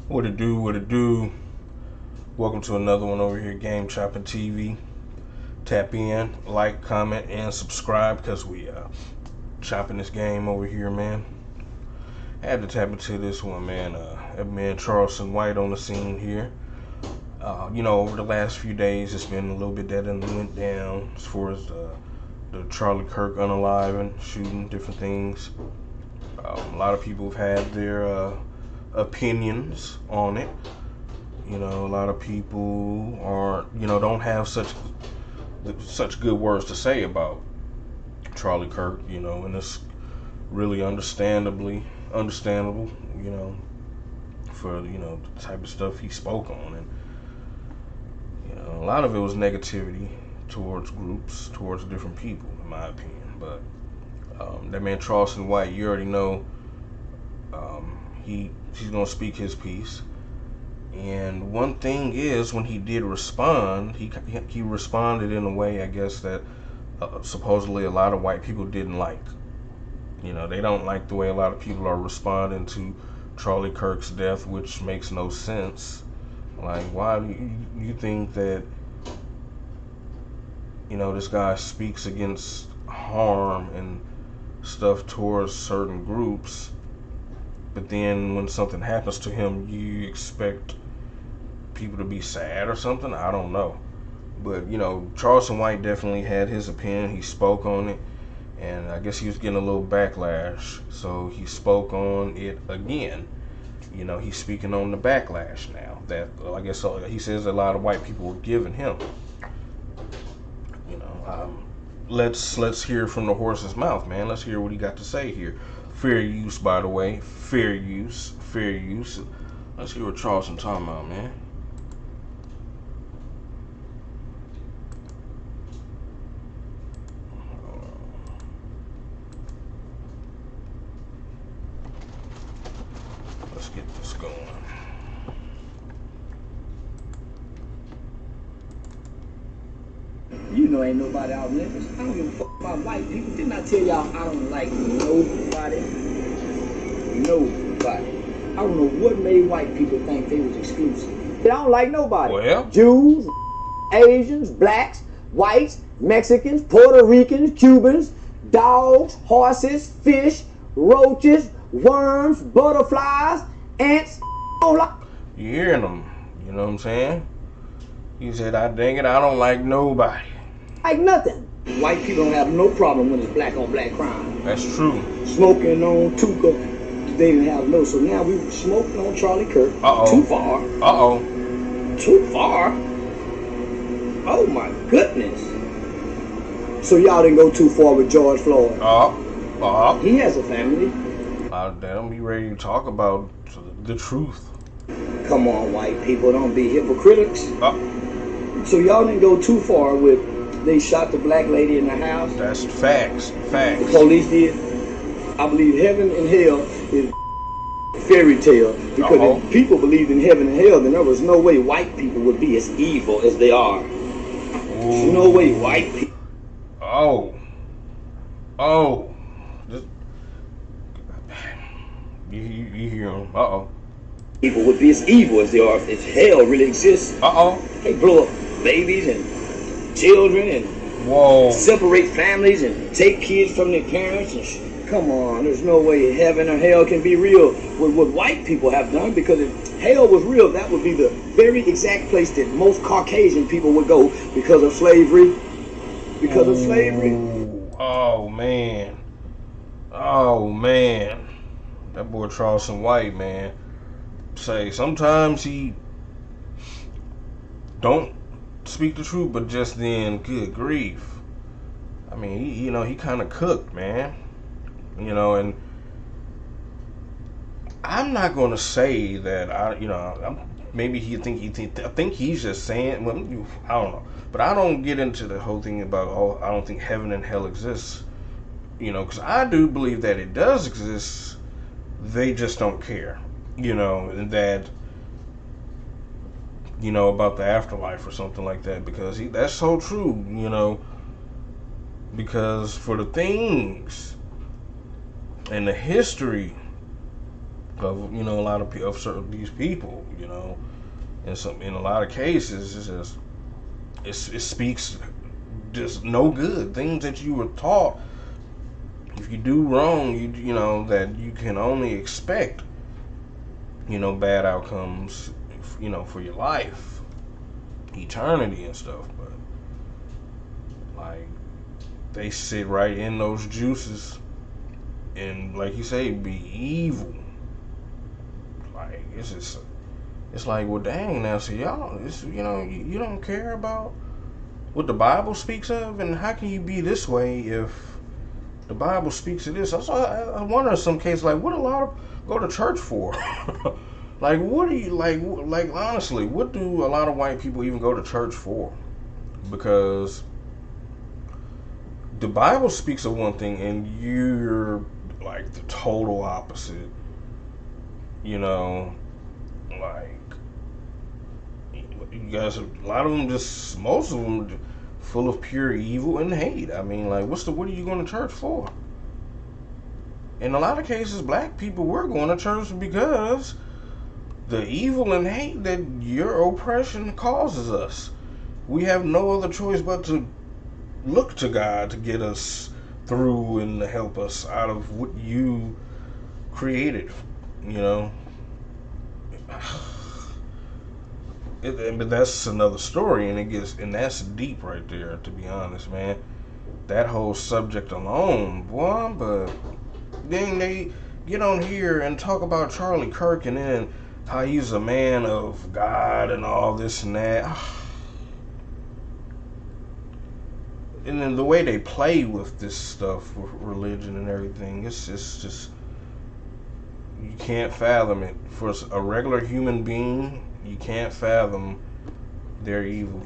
What it do, what it do. Welcome to another one over here, Game Chopping TV. Tap in, like, comment, and subscribe because we chopping this game over here, man. I had to tap into this one, man. That man Charleston White on the scene here. Over the last few days, it's been a little bit that went down as far as the Charlie Kirk Unaliving shooting, different things. A lot of people have had their opinions on it. A lot of people don't have such good words to say about Charlie Kirk, and it's really understandable, for the type of stuff he spoke on, and a lot of it was negativity towards groups, towards different people, in my opinion. But that man Charleston White, you already know, he's gonna speak his piece. And one thing is, when he did respond, he responded in a way, I guess, that supposedly a lot of white people didn't like. They don't like the way a lot of people are responding to Charlie Kirk's death, which makes no sense. Like, why do you think that, this guy speaks against harm and stuff towards certain groups, but then when something happens to him, you expect people to be sad or something? I don't know. But, Charleston White definitely had his opinion. He spoke on it, and I guess he was getting a little backlash, so he spoke on it again. He's speaking on the backlash now that, I guess, he says a lot of white people were giving him. Let's hear from the horse's mouth, man. Let's hear what he got to say here. Fair use, by the way. Fair use. Let's hear what Charleston talking about, man. Let's get this going. Ain't nobody out limits. I don't give a fuck about white people. Didn't I tell y'all I don't like nobody? Nobody. I don't know what made white people think they was exclusive. They don't like nobody. Well, Jews, Asians, blacks, whites, Mexicans, Puerto Ricans, Cubans, dogs, horses, fish, roaches, worms, butterflies, ants. you hearing them? You know what I'm saying? He said, dang it, I don't like nobody. Like nothing. White people don't have no problem when it's black on black crime. That's true. Smoking on Tuka, they didn't have no. So now we smoking on Charlie Kirk. Too far. Too far? Oh my goodness. So y'all didn't go too far with George Floyd. He has a family. Don't be ready to talk about the truth. Come on, white people, don't be hypocrites. So y'all didn't go too far with they shot the black lady in the house. That's facts. The police did. I believe heaven and hell is fairy tale, because if people believed in heaven and hell, then there was no way white people would be as evil as they are. There's no way white people. You hear him? People would be as evil as they are if hell really exists. They blow up babies and children and separate families and take kids from their parents and come on, there's no way heaven or hell can be real with what white people have done, because if hell was real, that would be the very exact place that most Caucasian people would go because of slavery. Oh man. That boy Charleston White, man. Say sometimes he don't speak the truth, but just then, good grief. I mean, he kind of cooked, man. And I'm not gonna say that maybe I think he's just saying. Well, I don't know, but I don't get into the whole thing about I don't think heaven and hell exists. Because I do believe that it does exist. They just don't care. And that. About the afterlife or something like that, because that's so true, because for the things and the history of a lot of certain these people. In a lot of cases, it's just it speaks just no good things that you were taught. If you do wrong, that you can only expect bad outcomes, for your life, eternity and stuff. But like, they sit right in those juices, and like you say, be evil. Like, it's like, well, dang, now, so y'all, you don't care about what the Bible speaks of, and how can you be this way if the Bible speaks of this? I wonder in some cases, like, what a lot of go to church for? Like, what do you, like, honestly, what do a lot of white people even go to church for? Because the Bible speaks of one thing, and you're, like, the total opposite. Like, you guys, a lot of them most of them full of pure evil and hate. I mean, like, what are you going to church for? In a lot of cases, black people, we're going to church because the evil and hate that your oppression causes us. We have no other choice but to look to God to get us through and to help us out of what you created, But that's another story, and that's deep right there, to be honest, man. That whole subject alone, boy. But then they get on here and talk about Charlie Kirk, and then how he's a man of God and all this and that. And then the way they play with this stuff, with religion and everything, it's just, you can't fathom it. For a regular human being, you can't fathom their evil.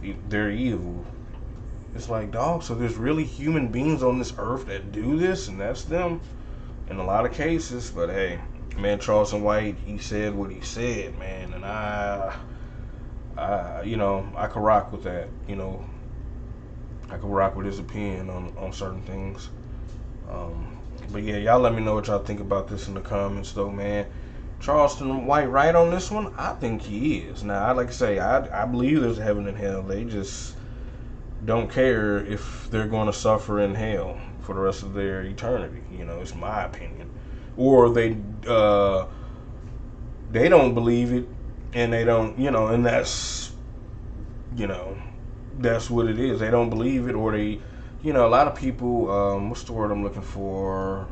It's like, dog, so there's really human beings on this earth that do this, and that's them in a lot of cases. But hey, man, Charleston White, he said what he said, man, and I could rock with that. I could rock with his opinion on certain things. But yeah, y'all let me know what y'all think about this in the comments, though, man. Charleston White right on this one? I think he is. Now, like I say, I believe there's heaven and hell. They just don't care if they're going to suffer in hell for the rest of their eternity. It's my opinion. Or they don't believe it, and they don't, and that's, that's what it is. They don't believe it, or they, a lot of people, what's the word I'm looking for?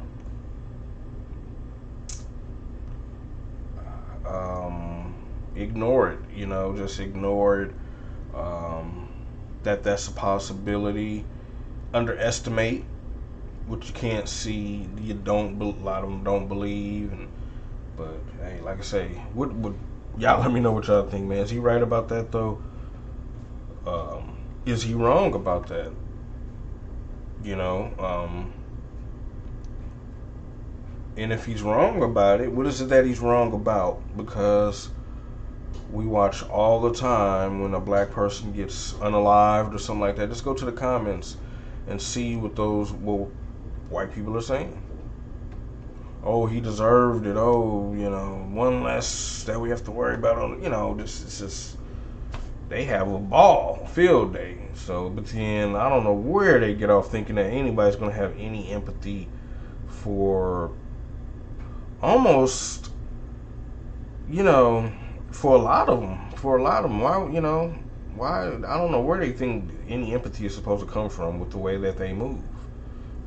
Ignore it, just ignore it. That's a possibility. Underestimate what you can't see. A lot of them don't believe. But hey, like I say, what y'all let me know what y'all think, man. Is he right about that though? Is he wrong about that? And if he's wrong about it, what is it that he's wrong about? Because we watch all the time when a black person gets unalived or something like that. Just go to the comments and see what white people are saying. Oh, he deserved it. Oh, one less that we have to worry about. It's just, they have a field day. So, but then I don't know where they get off thinking that anybody's going to have any empathy for almost, for a lot of them. Why, I don't know where they think any empathy is supposed to come from with the way that they move.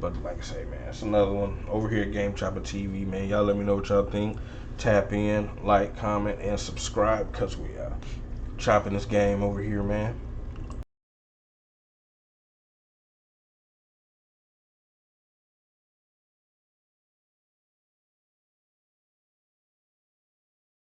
But like I say, man, it's another one over here at Game Chopper TV, man. Y'all let me know what y'all think. Tap in, like, comment, and subscribe, because we are chopping this game over here, man.